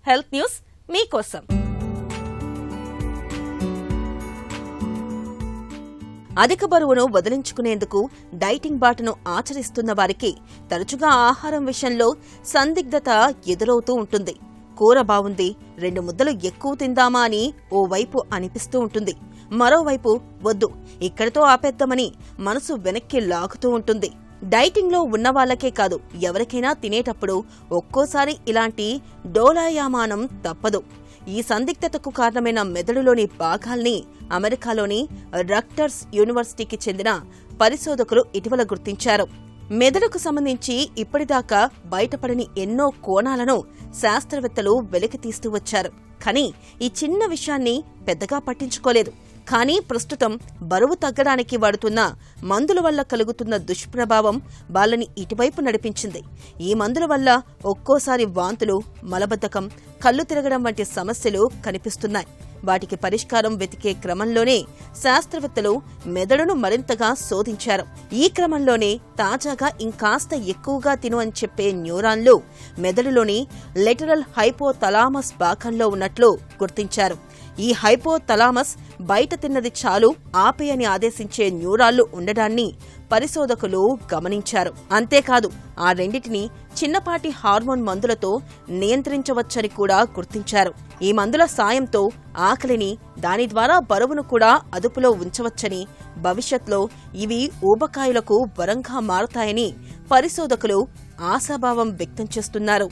Health news మీకోసం. అధిక బరువును వదిలించుకునేందుకు డైటింగ్ బాటను ఆచరిస్తున్న వారికి తరచుగా ఆహారం విషయంలో సందిగ్ధత ఎదురవుతూ ఉంటుంది. కూర బావుంది, 2 ముద్దలు ఎక్కువ తిందామా అని ఓవైపు అనిపిస్తూ ఉంటుంది. మరోవైపు వద్దు, ఇక్కడితో ఆపేద్దామని మనసు వెనక్కి లాగుతూ ఉంటుంది. డైటింగ్లో ఉన్నవాళ్లకే కాదు, ఎవరికైనా తినేటప్పుడు ఒక్కోసారి ఇలాంటి డోలాయమానం తప్పదు. ఈ సందిగ్ధతకు కారణమైన మెదడులోని భాగాల్ని అమెరికాలోని రక్టర్స్ యూనివర్సిటీకి చెందిన పరిశోధకులు ఇటీవల గుర్తించారు. మెదడుకు సంబంధించి ఇప్పటిదాకా బయటపడని ఎన్నో కోణాలను శాస్త్రవేత్తలు వెలికితీస్తూ వచ్చారు. కానీ ఈ చిన్న విషయాన్ని పెద్దగా పట్టించుకోలేదు. కానీ ప్రస్తుతం బరువు తగ్గడానికి వాడుతున్న మందుల వల్ల కలుగుతున్న దుష్ప్రభావం వాళ్ళని ఇటువైపు నడిపించింది. ఈ మందుల వల్ల ఒక్కోసారి వాంతులు, మలబద్ధకం, కళ్ళు తిరగడం వంటి సమస్యలు కనిపిస్తున్నాయి. వాటికి పరిష్కారం వెతికే క్రమంలోనే శాస్త్రవేత్తలు మెదడును మరింతగా శోధించారు. ఈ క్రమంలోనే తాజాగా ఇంకాస్త ఎక్కువగా తిను అని చెప్పే న్యూరాన్లు మెదడులోని లేటరల్ హైపోథలామస్ భాగంలో ఉన్నట్లు గుర్తించారు. ఈ హైపోథలామస్ బయట తిన్నది చాలు ఆపేయని ఆదేశించే న్యూరాన్లు ఉండడాన్ని పరిశోధకులు గమనించారు. అంతేకాదు, ఆ రెండిటిని చిన్నపాటి హార్మోన్ మందులతో నియంత్రించవచ్చని కూడా గుర్తించారు. ఈ మందుల సాయంతో ఆకలిని, దాని ద్వారా బరువును కూడా అదుపులో ఉంచవచ్చని, భవిష్యత్లో ఇవి ఊబకాయులకు వరంగా మారుతాయని పరిశోధకులు ఆశాభావం వ్యక్తం చేస్తున్నారు.